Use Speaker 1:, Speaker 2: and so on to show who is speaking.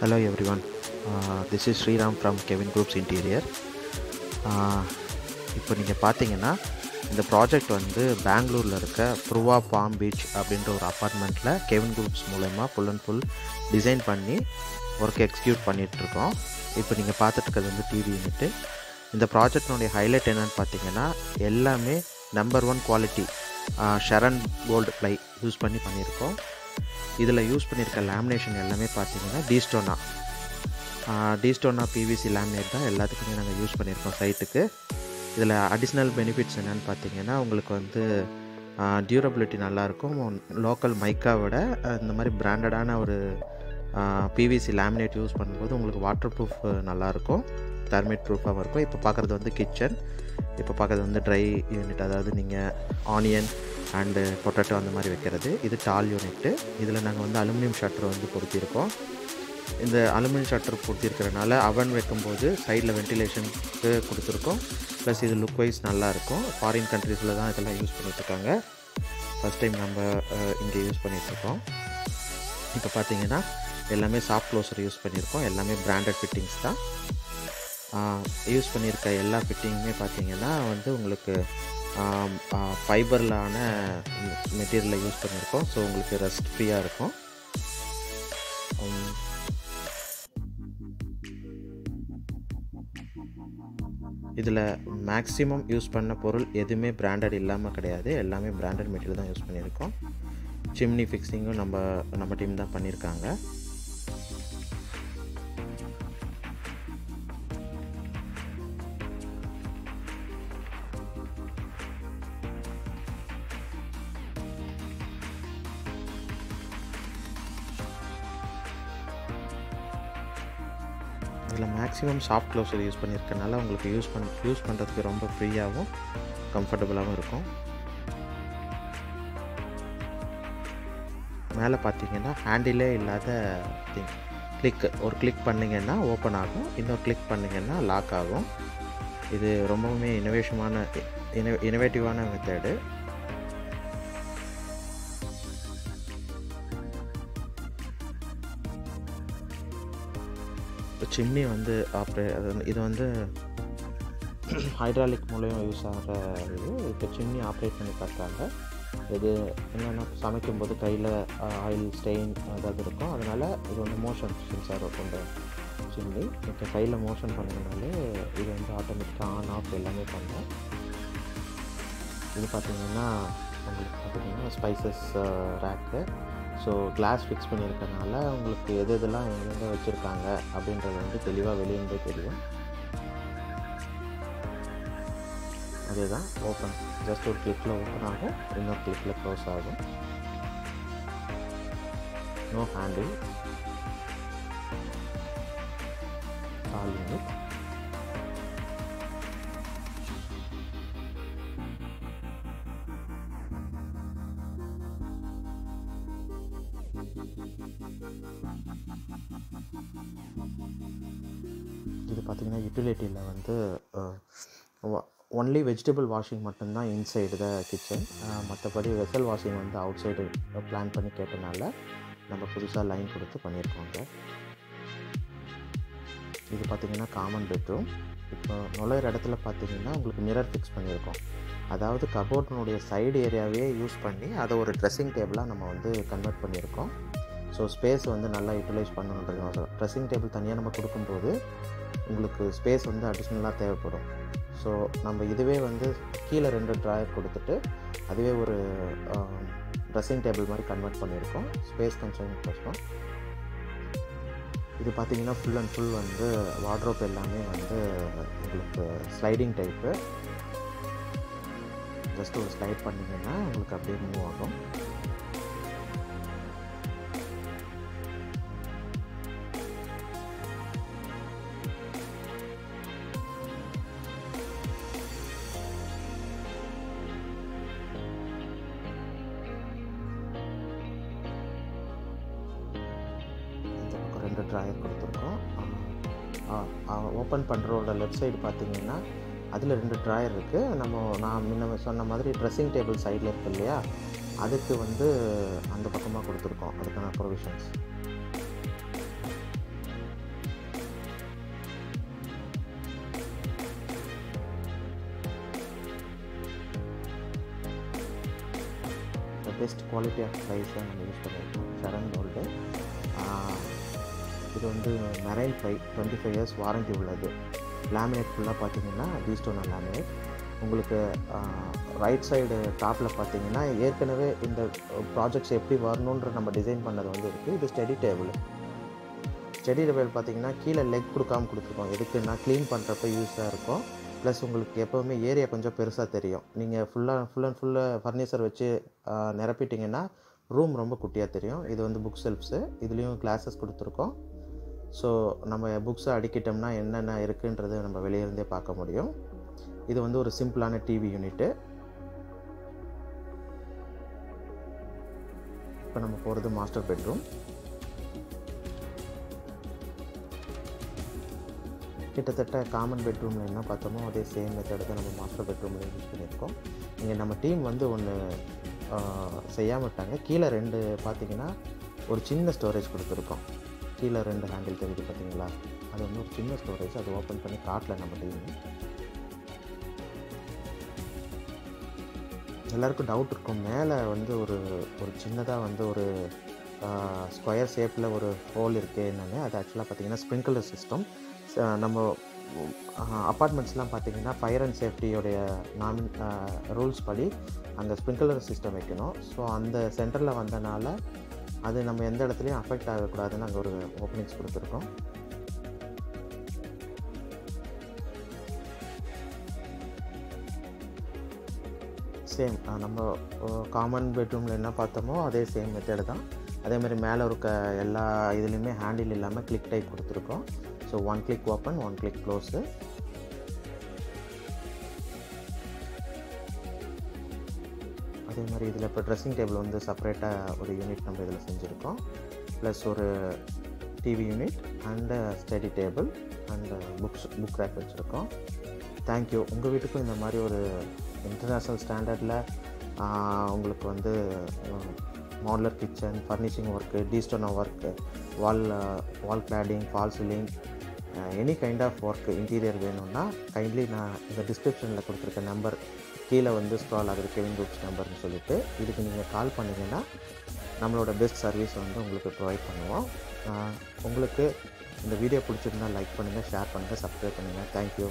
Speaker 1: Hello everyone, this is Sriram from Kevin Group's Interior. இப்போ நீங்கள் பார்த்தீங்கன்னா இந்த ப்ராஜெக்ட் வந்து பெங்களூரில் இருக்க ப்ருவா பாம் பீச் அப்படின்ற ஒரு அப்பார்ட்மெண்ட்டில் கெவின் குரூப்ஸ் மூலமா ஃபுல் அண்ட் ஃபுல் டிசைன் பண்ணி ஒர்க் எக்ஸிக்யூட் பண்ணிகிட்ருக்கோம். இப்போ நீங்கள் பார்த்துட்டு இருக்கிறது வந்து டிவி யூனிட்டு. இந்த ப்ராஜெக்டினுடைய ஹைலைட் என்னென்னு பார்த்தீங்கன்னா எல்லாமே number 1 quality Sharan gold ply use பண்ணி பண்ணியிருக்கோம். இதில் யூஸ் பண்ணியிருக்க லேமினேஷன் எல்லாமே பார்த்தீங்கன்னா டீஸ்டோனா பிவிசி லேமினேட் தான் எல்லாத்துக்குமே நாங்கள் யூஸ் பண்ணியிருக்கோம் சைட்டுக்கு. இதில் அடிஷ்னல் பெனிஃபிட்ஸ் என்னென்னு பார்த்தீங்கன்னா உங்களுக்கு வந்து டியூரபிலிட்டி நல்லாயிருக்கும். லோக்கல் மைக்காவோட இந்த மாதிரி பிராண்டடான ஒரு பிவிசி லேமினேட் யூஸ் பண்ணும்போது உங்களுக்கு வாட்டர் ப்ரூஃப் நல்லாயிருக்கும், தெர்மைட் ப்ரூஃபாகவும் இருக்கும். இப்போ பார்க்குறது வந்து கிச்சன், இப்போ பார்க்குறது வந்து ட்ரை யூனிட், அதாவது நீங்கள் ஆனியன் அண்டு பொட்டேட்டோ அந்த மாதிரி வைக்கிறது. இது டால் யூனிட்டு. இதில் நாங்கள் வந்து அலுமினியம் ஷட்டர் வந்து பொருத்தியிருக்கோம். இந்த அலுமினியம் ஷட்டர் பொருத்திருக்கிறனால அவன் வைக்கும்போது சைடில் வென்டிலேஷனுக்கு கொடுத்துருக்கோம். ப்ளஸ் இது லுக் வைஸ் நல்லாயிருக்கும். ஃபாரின் கண்ட்ரீஸில் தான் இதெல்லாம் யூஸ் பண்ணிகிட்ருக்காங்க. ஃபஸ்ட் டைம் நம்ம இங்கே யூஸ் பண்ணிகிட்ருக்கோம். இப்போ பார்த்தீங்கன்னா எல்லாமே சாஃப்ட் க்ளோஸர் யூஸ் பண்ணியிருக்கோம். எல்லாமே பிராண்டட் ஃபிட்டிங்ஸ் தான் யூஸ் பண்ணியிருக்க. எல்லா ஃபிட்டிங்குமே பார்த்தீங்கன்னா வந்து உங்களுக்கு ஃபைபர்லான மெட்டீரியலை யூஸ் பண்ணியிருக்கோம். ஸோ உங்களுக்கு ரஸ்ட் ஃப்ரீயாக இருக்கும். இதில் மேக்ஸிமம் யூஸ் பண்ண பொருள் எதுவுமே பிராண்டட் இல்லாமல் கிடையாது, எல்லாமே பிராண்டட் மெட்டீரியல் தான் யூஸ் பண்ணியிருக்கோம். சிம்னி ஃபிக்ஸிங்கும் நம்ம டீம் தான் பண்ணியிருக்காங்க. இதில் மேக்ஸிமம் சாஃப்ட் க்ளோஸர் யூஸ் பண்ணியிருக்கனால உங்களுக்கு யூஸ் பண்ணுறதுக்கு ரொம்ப ஃப்ரீயாகவும் கம்ஃபர்டபுளாகவும் இருக்கும். மேலே பார்த்தீங்கன்னா ஹேண்டிலே இல்லாத ஒரு கிளிக் பண்ணிங்கன்னா ஓப்பன் ஆகும், இன்னொரு கிளிக் பண்ணிங்கன்னா லாக் ஆகும். இது ரொம்பவுமே இனோவேட்டிவான மெத்தடு. சிம்னி வந்து இது வந்து ஹைட்ராலிக் மூலம் யூஸ் ஆகிற இது. இப்போ சிம்னி ஆப்ரேட் பண்ணி பார்த்தாங்க. இது என்னென்னா சமைக்கும்போது கையில் ஆயில் ஸ்டெயின் ஏதாவது இருக்கும், அதனால் இது வந்து மோஷன் சென்சார் கொண்ட சிம்னி. இப்போ கையில் மோஷன் பண்ணிங்கனாலே இது வந்து ஆட்டோமேட்டிக்காக ஆன் ஆஃப் எல்லாமே பண்ணும். இது பார்த்திங்கன்னா உங்களுக்கு பார்த்திங்கன்னா spices rack. So glass fix பண்ணியிருக்கனால உங்களுக்கு எதெல்லாம் எங்கெங்கே வச்சுருக்காங்க அப்படின்றது வந்து தெளிவாக வெளியேந்தே தெரியும். அதே தான் ஓப்பன், ஜஸ்ட் ஒரு கிளிக்கில் ஓப்பன் ஆகும், இன்னொரு கிளிக்கில் க்ளோஸ் ஆகும். No handle, all unit. இது பார்த்திங்கன்னா யூட்டிலிட்டியில் வந்து ஒன்லி வெஜிடபிள் வாஷிங் மட்டும்தான் இன்சைடு த கிச்சன். மற்றபடி வெசல் வாஷிங் வந்து அவுட் சைடு பிளான் பண்ணி கேட்டனால நம்ம புதுசாக லைன் கொடுத்து பண்ணியிருக்கோங்க. இது பார்த்திங்கன்னா காமன் பெட்ரூம். இப்போ நுழையிற இடத்துல பார்த்திங்கன்னா உங்களுக்கு மிரர் ஃபிக்ஸ் பண்ணியிருக்கோம். அதாவது கபோர்டினுடைய சைடு ஏரியாவே யூஸ் பண்ணி அதை ஒரு ட்ரெஸ்ஸிங் டேபிளாக நம்ம வந்து கன்வெர்ட் பண்ணியிருக்கோம். ஸோ ஸ்பேஸ் வந்து நல்லா யூட்டிலைஸ் பண்ணணுன்றது. ட்ரெஸ்ஸிங் டேபிள் தனியாக நம்ம கொடுக்கும்போது உங்களுக்கு ஸ்பேஸ் வந்து அடிஷ்னலாக தேவைப்படும். ஸோ நம்ம இதுவே வந்து கீழே 2 ட்ராயர் கொடுத்துட்டு அதுவே ஒரு ட்ரெஸ்ஸிங் டேபிள் மாதிரி கன்வெர்ட் பண்ணியிருக்கோம் ஸ்பேஸ் கன்சர்ன் கோசம். இது பார்த்திங்கன்னா ஃபுல் அண்ட் ஃபுல் வந்து வார்ட்ரோப் எல்லாமே வந்து உங்களுக்கு ஸ்லைடிங் டைப்பு. ஜஸ்ட் ஒரு ஸ்லைட் பண்ணிங்கன்னா உங்களுக்கு அப்படியே மூவ் ஆகும். ட்ராயர் கொடுத்துருக்கோம். ஓப்பன் பண்ணுறோட லெஃப்ட் சைடு பார்த்திங்கன்னா அதில் 2 ட்ராயர் இருக்குது. நான் முன்ன சொன்ன மாதிரி ட்ரெஸ்ஸிங் டேபிள் சைடில் இருக்குது இல்லையா, அதுக்கு வந்து அந்த பக்கமாக கொடுத்துருக்கோம் அதுக்கான provisions. Best quality of plies தான் நம்ம யூஸ் பண்ணியிருக்கோம். ஷரண் கோல்டு. இது வந்து மெரைன் ப்ளை, 25 இயர்ஸ் வாரண்ட்டி உள்ளது. லேமினேட் ஃபுல்லாக பார்த்தீங்கன்னா ஸ்டோனா லேமினேட். உங்களுக்கு ரைட் சைடு டாப்பில் பார்த்தீங்கன்னா ஏற்கனவே இந்த ப்ராஜெக்ட்ஸ் எப்படி வரணுன்ற நம்ம டிசைன் பண்ணது வந்து இருக்குது. இது ஸ்டடி டேபிள். ஸ்டடி டேபிள் பார்த்தீங்கன்னா கீழே லெக் கொடுக்காம கொடுத்துருக்கோம். எதுக்குன்னா க்ளீன் பண்ணுறப்ப யூஸாக இருக்கும். ப்ளஸ் உங்களுக்கு எப்போவுமே ஏரியா கொஞ்சம் பெருசாக தெரியும். நீங்கள் ஃபுல் அண்ட் ஃபுல்லாக ஃபர்னிச்சர் வச்சு நிரப்பிட்டிங்கன்னா ரூம் ரொம்ப குட்டியாக தெரியும். இது வந்து புக் செல்ஃப்ஸு. இதுலேயும் கிளாஸஸ் கொடுத்துருக்கோம். ஸோ நம்ம புக்ஸை அடிக்கிட்டோம்னா என்னென்ன இருக்குன்றது நம்ம வெளியிருந்தே பார்க்க முடியும். இது வந்து ஒரு சிம்பிளான டிவி யூனிட்டு. இப்போ நம்ம போகிறது மாஸ்டர் பெட்ரூம். கிட்டத்தட்ட காமன் பெட்ரூமில் என்ன பார்த்தோமோ அதே சேம் மெத்தட் தான் நம்ம மாஸ்டர் பெட்ரூமில் யூஸ் பண்ணியிருக்கோம். இங்கே நம்ம டீம் வந்து ஒன்று செய்யாமல் விட்டாங்க. கீழே 2 பார்த்தீங்கன்னா ஒரு சின்ன ஸ்டோரேஜ் கொடுத்துருக்கோம். கீழே 2 ஹேண்டில் தெரியுது பார்த்தீங்களா, அது வந்து ஒரு சின்ன ஸ்டோரேஜ். அது ஓப்பன் பண்ணி காட்டல நம்ம டீம். எல்லாருக்கும் டவுட் இருக்கும், மேலே வந்து ஒரு சின்னதாக வந்து ஒரு ஸ்கொயர் ஷேப்பில் ஒரு ஹோல் இருக்குது என்னென்னு. அது ஆக்சுவலாக பார்த்தீங்கன்னா ஸ்ப்ரிங்க்லர் சிஸ்டம். நம்ம அப்பார்ட்மெண்ட்ஸ்லாம் பார்த்தீங்கன்னா ஃபயர் அண்ட் சேஃப்டியோடைய ரூல்ஸ் படி அந்த ஸ்ப்ரிங்க்லர் சிஸ்டம் வைக்கணும். ஸோ அந்த சென்டரில் வந்தனால அது நம்ம எந்த இடத்துலையும் அஃபெக்ட் ஆகக்கூடாதுன்னு அங்கே ஒரு ஓப்பனிங்ஸ் கொடுத்துருக்கோம். சேம் நம்ம காமன் பெட்ரூமில் என்ன பார்த்தோமோ அதே சேம் மெத்தடு தான். அதேமாதிரி மேலே இருக்க எல்லா இதுலேயுமே ஹேண்டில் இல்லாமல் கிளிக் டைப் கொடுத்துருக்கோம். So 1 click open, 1 click close. அதே மாதிரி இதில் இப்போ ட்ரெஸ்ஸிங் டேபிள் வந்து செப்பரேட்டாக ஒரு யூனிட் நம்ம இதில் செஞ்சுருக்கோம். ப்ளஸ் ஒரு TV unit and study table and book rack வச்சுருக்கோம். தேங்க்யூ. உங்கள் வீட்டுக்கும் இந்த மாதிரி ஒரு இன்டர்நேஷ்னல் ஸ்டாண்டர்டில் உங்களுக்கு வந்து மாடுலர் கிச்சன், ஃபர்னிஷிங் ஒர்க்கு, ஸ்டோனா work, wall cladding, fall ceiling, any kind of work interior வேணும்னா கைண்ட்லி நான் இந்த டிஸ்கிரிப்ஷனில் கொடுத்துருக்க நம்பர் கீழே வந்து ஸ்க்ரால் ஆகுது, கெவின் குரூப்ஸ் நம்பர்னு சொல்லிட்டு. இதுக்கு நீங்கள் கால் பண்ணிங்கன்னா நம்மளோட பெஸ்ட் சர்வீஸ் வந்து உங்களுக்கு ப்ரொவைட் பண்ணுவோம். உங்களுக்கு இந்த வீடியோ பிடிச்சிருந்தால் லைக் பண்ணுங்கள், ஷேர் பண்ணுங்கள், சப்ஸ்கிரைப் பண்ணுங்கள். தேங்க்யூ.